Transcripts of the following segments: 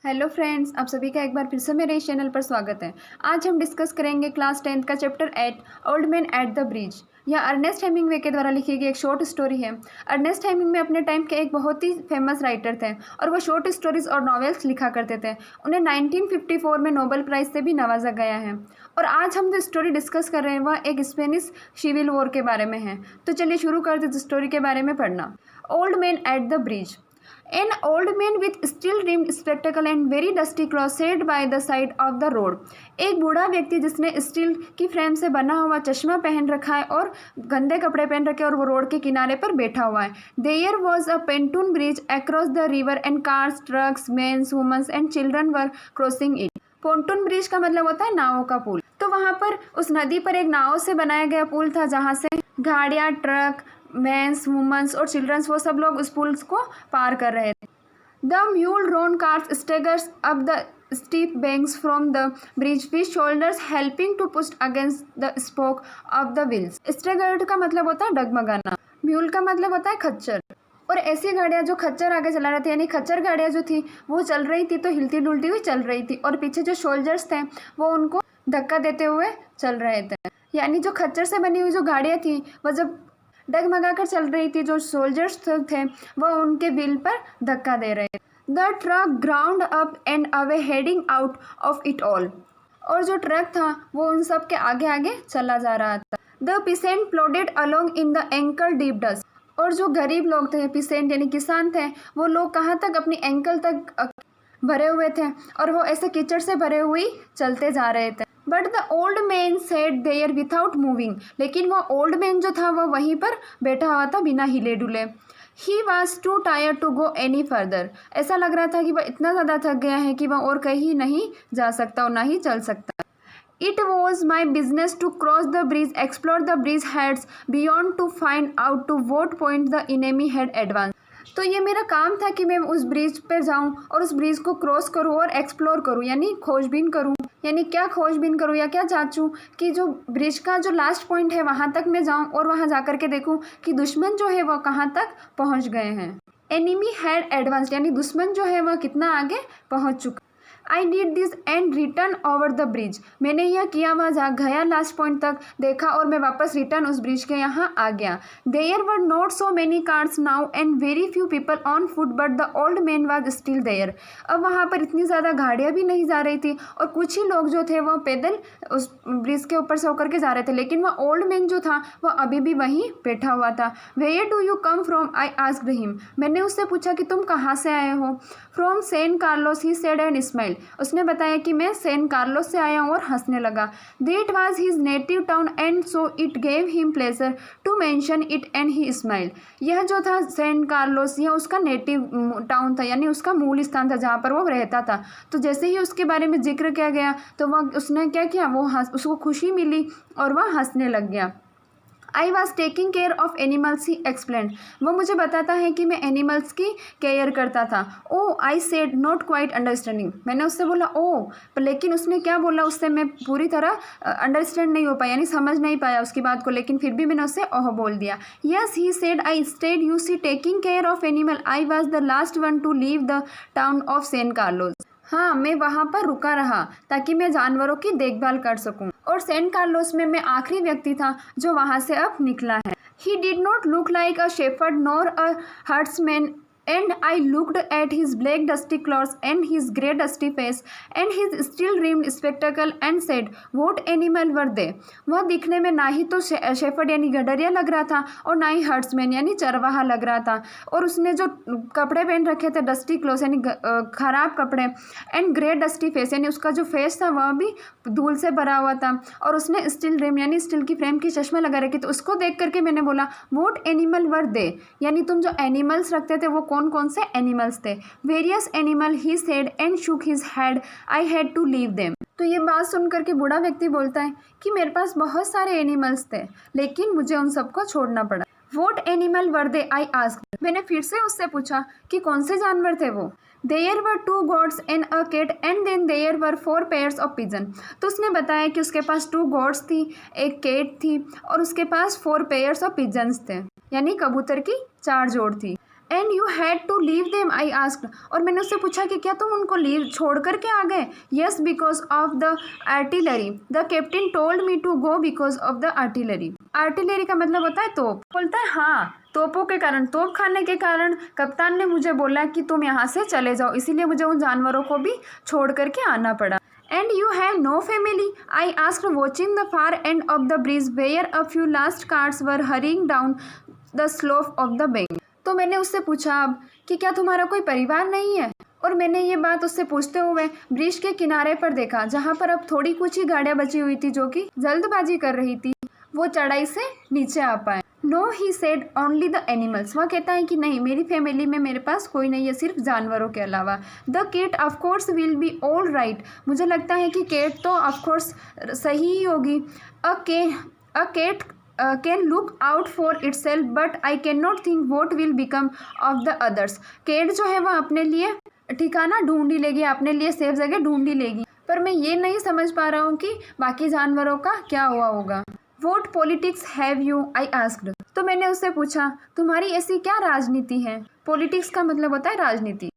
Hello friends, आप सभी का एक बार फिर से मेरे इस चैनल पर स्वागत है। आज हम डिस्कस करेंगे क्लास 10th का chapter 8 old man at the bridge. यह अर्नेस्ट हेमिंग्वे के द्वारा लिखी गई एक शॉर्ट स्टोरी है। अर्नेस्ट हेमिंग्वे अपने टाइम के एक बहुत ही फेमस राइटर थे और वो शॉर्ट स्टोरीज और नॉवेल्स लिखा करते थे। उन्हें 1954 में नोबेल प्राइज़ से भी नवाजा गया है। और आज हम जो स्टोरी डिस्कस कर रहे हैं वह एक स्पेनिश सिविल वॉर के बारे में है। तो चलिए शुरू करते हैं स्टोरी के बारे में पढ़ना। Old man at the bridge. An old man with steel-rimmed spectacle and very dusty clothes sat by the side of the road. एक बूढ़ा व्यक्ति जिसने स्टील की फ्रेम से बना हुआ चश्मा पहन रखा है और गंदे कपड़े पहन रखे और वो रोड के किनारे पर बैठा हुआ है। There was a pontoon bridge across the river and cars, trucks, men, women and children were crossing it. Pontoon bridge का मतलब होता है नावों का पुल। तो वहाँ पर उस नदी पर एक नाव से बनाया गया पुल था जहाँ से गाड़ियाँ, ट्रक, मेंस, वुमेन्स और चिल्ड्रंस वो सब लोग उस पुल को पार कर रहे थे। The mule drawn cars staggers up the steep banks from the bridge with shoulders helping to push against the spoke of the wheels. Staggered का मतलब होता है डगमगाना, म्यूल का मतलब होता है खच्चर। और ऐसी गाड़ियाँ जो खच्चर आगे चला रहे थे, यानी खच्चर गाड़ियाँ जो थी वो चल रही थी तो हिलती डुलती हुई चल रही थी और पीछे जो सोल्जर्स थे वो उनको धक्का देते हुए चल रहे थे। यानी जो खच्चर से बनी हुई जो गाड़ियाँ थी वह जब डगमगा कर चल रही थी, जो सोल्जर्स थे वह उनके व्हील पर धक्का दे रहे थे। The truck ground up and away heading out of it all. और जो ट्रक था वो उन सब के आगे आगे चला जा रहा था। The pheasant प्लोडेड along in the ankle deep dust. और जो गरीब लोग थे, पीसेंट यानी किसान थे, वो लोग कहाँ तक अपनी एंकल तक भरे हुए थे और वो ऐसे कीचड़ से भरे हुए चलते जा रहे थे। But the old man sat there without moving. लेकिन वह ओल्ड मैन जो था वह वहीं पर बैठा हुआ था बिना हिले डुले। He was too tired to go any further. ऐसा लग रहा था कि वह इतना ज़्यादा थक गया है कि वह और कहीं नहीं जा सकता और ना ही चल सकता। It was my business to cross the bridge, explore the bridge heads beyond to find out to what point the enemy had advanced. तो ये मेरा काम था कि मैं उस ब्रिज पर जाऊं और उस ब्रिज को क्रॉस करूं और एक्सप्लोर करूं, यानी खोजबीन करूं। यानी क्या खोजबीन करूं या क्या जांचूं कि जो ब्रिज का जो लास्ट पॉइंट है वहां तक मैं जाऊं और वहां जाकर के देखूं कि दुश्मन जो है वह कहां तक पहुंच गए हैं। एनिमी हैड एडवांस्ड, यानी दुश्मन जो है वह कितना आगे पहुंच चुका। I did this and return over the bridge. मैंने यह किया, वह जा गया लास्ट पॉइंट तक, देखा और मैं वापस रिटर्न उस ब्रिज के यहाँ आ गया। There were not so many cars now and very few people on foot but the old man was still there. अब वहाँ पर इतनी ज़्यादा गाड़ियाँ भी नहीं जा रही थी और कुछ ही लोग जो थे वह पैदल उस ब्रिज के ऊपर से होकर के जा रहे थे, लेकिन वह ओल्ड मैन जो था वह अभी भी वहीं बैठा हुआ था। Where do you come from, I asked him. मैंने उससे पूछा कि तुम कहाँ से आए हो। From Saint Carlos, he said and smile. उसने बताया कि मैं सेंट कार्लोस से आया हूँ और हंसने लगा। That was his native town and so it gave him pleasure to mention it and he smile. यह जो था सेंट कार्लोस, यह उसका नेटिव टाउन था, यानी उसका मूल स्थान था जहाँ पर वो रहता था। तो जैसे ही उसके बारे में जिक्र किया गया तो वह उसने क्या किया, वो उसको खुशी मिली और वह हंसने लग गया। I was taking care of animals, he explained. वो मुझे बताता है कि मैं एनिमल्स की केयर करता था। Oh, I said not quite understanding. मैंने उससे बोला ओ, पर लेकिन उसने क्या बोला उससे मैं पूरी तरह अंडरस्टैंड नहीं हो पाया, यानी समझ नहीं पाया उसकी बात को, लेकिन फिर भी मैंने उससे ओह बोल दिया। Yes, he said I stayed you see taking care of animal, I was the last one to leave the town of Saint Carlos. हाँ, मैं वहाँ पर रुका रहा ताकि मैं जानवरों की देखभाल कर सकूँ और सेंट कार्लोस में मैं आखिरी व्यक्ति था जो वहाँ से अब निकला है। He did not look like a shepherd nor a herdsman and I looked at his black dusty clothes and his grey dusty face and his steel rimmed spectacle and said, what animal were they? वह दिखने में ना ही तो shepherd यानी गडरिया लग रहा था और ना ही हर्ट्समैन यानी चरवाहा लग रहा था। और उसने जो कपड़े पहन रखे थे डस्टी क्लोथ यानी खराब कपड़े, एंड ग्रे डस्टी फेस यानी उसका जो फेस था वह भी धूल से भरा हुआ था, और उसने स्टील रिम यानी स्टील की फ्रेम की चश्मा लगा रखी। तो उसको देख करके मैंने बोला वोट एनिमल वर दे, यानी तुम जो एनिमल्स रखते थे वो कौन कौन से एनिमल्स थे। Various animal, he said and shook his head, I had to leave them. तो ये बात सुनकर के बूढ़ा व्यक्ति बोलता है कि मेरे पास बहुत सारे एनिमल्स थे लेकिन मुझे उन सबको छोड़ना पड़ा। Vote animal were they, I asked. मैंने फिर से उससे पूछा कि कौन से जानवर थे वो। There were 2 goats and a cat and then there were 4 pairs of pigeon. तो उसने बताया कि उसके पास 2 goats थी, एक कैट थी और उसके पास 4 pairs ऑफ पिजन्स थे, यानी कबूतर की 4 जोड़ थी। And you had to leave them I asked, और मैंने उससे पूछा कि क्या तुम उनको लीव छोड़ करके आ गए? Yes because of the artillery, the captain told me to go because of the artillery. Artillery का मतलब होता है तोप। बोलता है हाँ, तोपों के कारण, तोप खाने के कारण कप्तान ने मुझे बोला कि तुम यहाँ से चले जाओ, इसीलिए मुझे उन जानवरों को भी छोड़ करके आना पड़ा। And you have no family I asked watching the far end of the bridge where a few last cars were hurrying down the slope of the bank. तो मैंने उससे पूछा अब कि क्या तुम्हारा कोई परिवार नहीं है? और मैंने ये बात उससे पूछते हुए ब्रिज के किनारे पर देखा, जहाँ पर अब थोड़ी कुछ ही गाड़ियाँ बची हुई थी जो कि जल्दबाजी कर रही थी वो चढ़ाई से नीचे आ पाए। No he said only the animals, वह कहता है कि नहीं, मेरी फैमिली में मेरे पास कोई नहीं है सिर्फ जानवरों के अलावा। The cat of course will be all right, मुझे लगता है कि केट तो ऑफकोर्स सही ही होगी। A cat can look out for itself but I can not think what will become of the others. Cat जो है वह अपने लिए ठिकाना ढूंढ ही लेगी, अपने लिए सेफ जगह ढूंढ ही लेगी, पर मैं ये नहीं समझ पा रहा हूँ कि बाकी जानवरों का क्या हुआ होगा। What politics have you I asked, तो मैंने उससे पूछा तुम्हारी ऐसी क्या राजनीति है? पॉलिटिक्स का मतलब होता है राजनीति।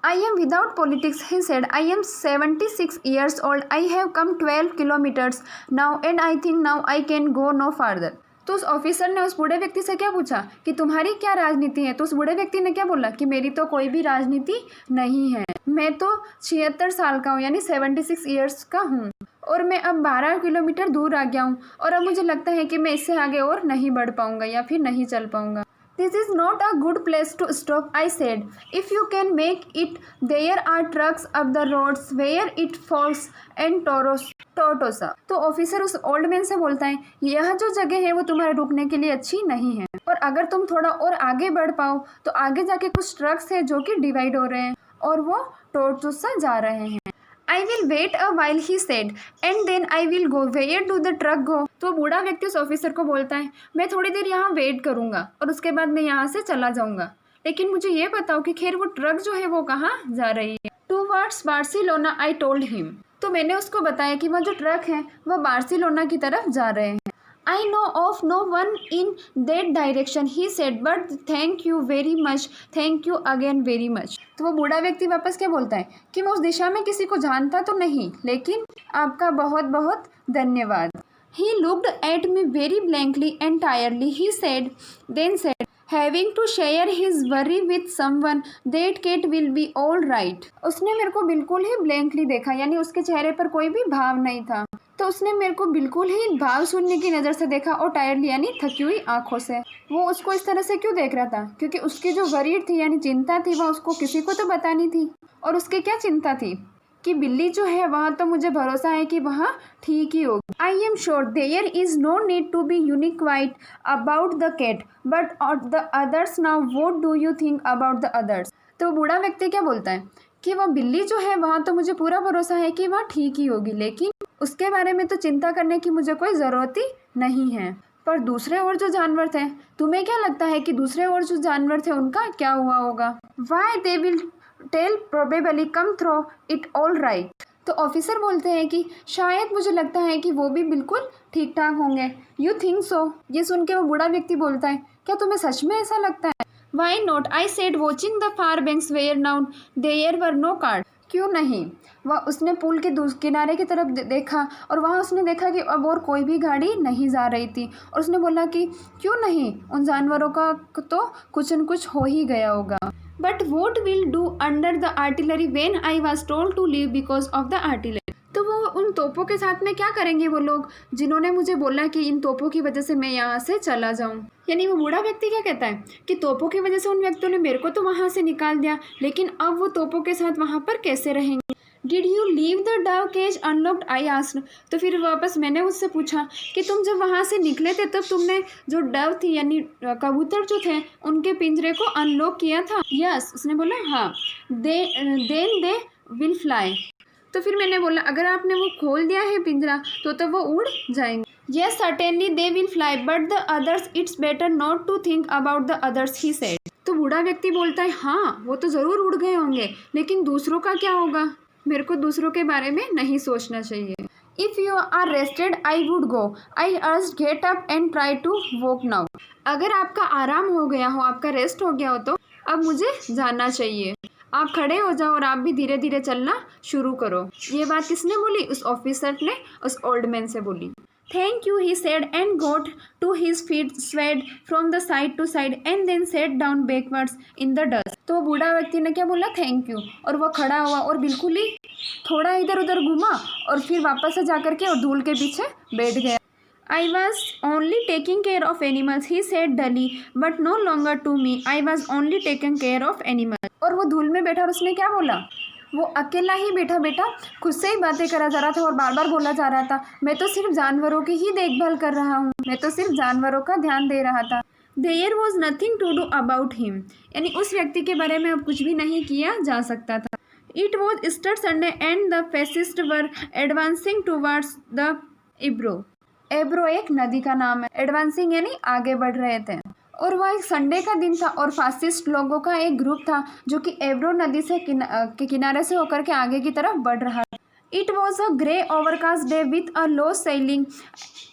I am without politics he said, I am 76 years old, I have come 12 kilometers now and I think now I can go no farther. तो उस ऑफिसर ने उस बूढ़े व्यक्ति से क्या पूछा कि तुम्हारी क्या राजनीति है? तो उस बूढ़े व्यक्ति ने क्या बोला कि मेरी तो कोई भी राजनीति नहीं है, मैं तो 76 साल का हूँ, यानी 76 years का हूँ, और मैं अब 12 किलोमीटर दूर आ गया हूँ, और अब मुझे लगता है कि मैं इससे आगे और नहीं बढ़ पाऊँगा या फिर नहीं चल पाऊँगा। This is not a good place to stop I said, if you can make it there are trucks up the roads where it falls and Tortosa. तो ऑफिसर उस ओल्ड मैन से बोलता है यह जो जगह है वो तुम्हारे रुकने के लिए अच्छी नहीं है, और अगर तुम थोड़ा और आगे बढ़ पाओ तो आगे जाके कुछ ट्रक्स है जो कि डिवाइड हो रहे हैं और वो टोटोसा जा रहे हैं। I will wait a while he said and then I will go where do the truck go. तो बूढ़ा व्यक्ति उस ऑफिसर को बोलता है मैं थोड़ी देर यहाँ वेट करूँगा और उसके बाद मैं यहाँ से चला जाऊँगा, लेकिन मुझे ये बताओ कि खैर वो ट्रक जो है वो कहाँ जा रही है? Towards Barcelona I told him, तो मैंने उसको बताया कि वह जो ट्रक है वह बार्सिलोना की तरफ जा रहे हैं। I know of no one in that direction he said but thank you very much, thank you again very much. तो वो बूढ़ा व्यक्ति वापस क्या बोलता है कि मैं उस दिशा में किसी को जानता तो नहीं, लेकिन आपका बहुत बहुत धन्यवाद। He looked at me very blankly and tiredly he said then said having to share his worry with someone that cat will be all right. उसने मेरे को बिल्कुल ही ब्लैंकली देखा, यानी उसके चेहरे पर कोई भी भाव नहीं था, तो उसने मेरे को बिल्कुल ही भाव शून्य की नज़र से देखा और टायरली यानी थकी हुई आंखों से। वो उसको इस तरह से क्यों देख रहा था? क्योंकि उसकी जो वरीड थी यानी चिंता थी वह उसको किसी को तो बतानी थी, और उसकी क्या चिंता थी कि बिल्ली जो है वहाँ तो मुझे भरोसा है कि वहाँ ठीक ही होगी। I am sure there is no need to be unique quite about the cat but the others now what do you think about the others. तो बूढ़ा व्यक्ति क्या बोलता है कि वह बिल्ली जो है वहाँ तो मुझे पूरा भरोसा है कि वह ठीक ही होगी, लेकिन उसके बारे में तो चिंता करने की मुझे कोई ज़रूरत ही नहीं है। पर दूसरे और जो जानवर थे, तुम्हें क्या लगता है कि दूसरे और जो जानवर थे उनका क्या हुआ होगा? Why they will tell probably come through it all right. तो ऑफिसर बोलते हैं कि शायद मुझे लगता है कि वो भी बिल्कुल ठीक ठाक होंगे। You think so? ये सुन के वो बूढ़ा व्यक्ति बोलता है क्या तुम्हें सच में ऐसा लगता है? Why not I said watching the far banks where now there were no card. क्यों नहीं? वह उसने पुल के किनारे की तरफ देखा और वहाँ उसने देखा कि अब और कोई भी गाड़ी नहीं जा रही थी, और उसने बोला कि क्यों नहीं, उन जानवरों का तो कुछ न कुछ हो ही गया होगा। But what will do under the artillery when I was told to leave because of the artillery. तो वो उन तोपों के साथ में क्या करेंगे वो लोग जिन्होंने मुझे बोला कि इन तोपों की वजह से मैं यहाँ से चला जाऊँ? यानी वो बूढ़ा व्यक्ति क्या कहता है कि तोपों की वजह से उन व्यक्तियों ने मेरे को तो वहाँ से निकाल दिया, लेकिन अब वो तोपों के साथ वहाँ पर कैसे रहेंगे? Did you leave the dove cage unlocked I asked. तो फिर वापस मैंने उससे पूछा कि तुम जब वहाँ से निकले थे तब तुमने जो डव थी यानी कबूतर जो थे उनके पिंजरे को अनलॉक किया था? यस, उसने बोला हाँ। Then they will fly. तो फिर मैंने बोला अगर आपने वो खोल दिया है पिंजरा तो वो उड़ जाएंगे। Yes certainly they will fly but the others it's better not to think about the others he said. तो बूढ़ा व्यक्ति बोलता है हाँ वो तो ज़रूर उड़ गए होंगे, लेकिन दूसरों का क्या होगा? मेरे को दूसरों के बारे में नहीं सोचना चाहिए। If you are rested I would go, I urge get up and try to walk now. अगर आपका आराम हो गया हो, आपका रेस्ट हो गया हो तो अब मुझे जाना चाहिए। आप खड़े हो जाओ और आप भी धीरे धीरे चलना शुरू करो। ये बात किसने बोली? उस ऑफिसर ने उस ओल्ड मैन से बोली। Thank you, he said and got to his feet, swayed from the side to side and then sat down backwards in the dust. तो बूढ़ा व्यक्ति ने क्या बोला? Thank you. और वह खड़ा हुआ और बिल्कुल ही थोड़ा इधर उधर घूमा और फिर वापस से जाकर के और धूल के पीछे बैठ गया। I was only taking care of animals, he said dully, but no longer to me. I was only taking care of animals. और वो धूल में बैठा और उसने क्या बोला? वो अकेला ही बैठा बैठा खुद से ही बातें करा जा रहा था और बार बार बोला जा रहा था, मैं तो सिर्फ जानवरों की ही देखभाल कर रहा हूँ, मैं तो सिर्फ जानवरों का ध्यान दे रहा था। There was nothing to do about him. यानी उस व्यक्ति के बारे में अब कुछ भी नहीं किया जा सकता था। It was Easter Sunday and the fascists were advancing towards the Ebro. एब्रो एक नदी का नाम है। एडवांसिंग यानी आगे बढ़ रहे थे। और वह एक संडे का दिन था और फासिस्ट लोगों का एक ग्रुप था जो कि एब्रो नदी से के किनारे से होकर के आगे की तरफ बढ़ रहा था। It was a grey overcast day with a low ceiling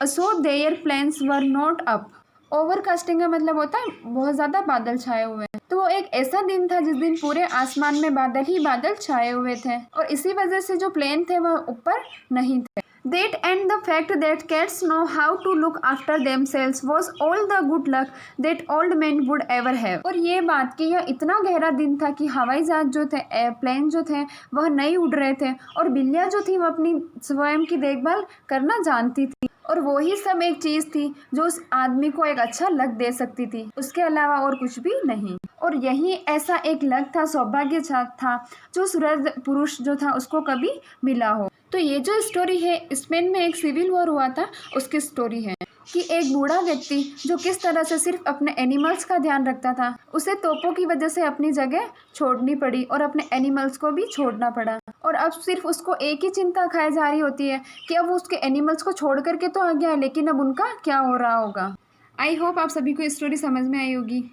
so their planes were not up. Overcasting का मतलब होता है बहुत ज़्यादा बादल छाए हुए हैं। तो वो एक ऐसा दिन था जिस दिन पूरे आसमान में बादल ही बादल छाए हुए थे और इसी वजह से जो प्लेन थे वह ऊपर नहीं थे। That and the fact that cats know how to look after themselves was all the good luck that old men would ever have. और ये बात कि यह इतना गहरा दिन था कि हवाई जहाज जो थे, एयरप्लेन जो थे वह नहीं उड़ रहे थे और बिल्लियाँ जो थी वह अपनी स्वयं की देखभाल करना जानती थी और वो ही सब एक चीज़ थी जो उस आदमी को एक अच्छा लक दे सकती थी, उसके अलावा और कुछ भी नहीं। और यही ऐसा एक लक था, सौभाग्य था जो सूरज पुरुष जो था उसको कभी मिला हो। तो ये जो स्टोरी है, स्पेन में एक सिविल वॉर हुआ था उसकी स्टोरी है कि एक बूढ़ा व्यक्ति जो किस तरह से सिर्फ अपने एनिमल्स का ध्यान रखता था, उसे तोपों की वजह से अपनी जगह छोड़नी पड़ी और अपने एनिमल्स को भी छोड़ना पड़ा। और अब सिर्फ उसको एक ही चिंता खाई जा रही होती है कि अब वो उसके एनिमल्स को छोड़ करके तो आ गया है, लेकिन अब उनका क्या हो रहा होगा। आई होप आप सभी को स्टोरी समझ में आई होगी।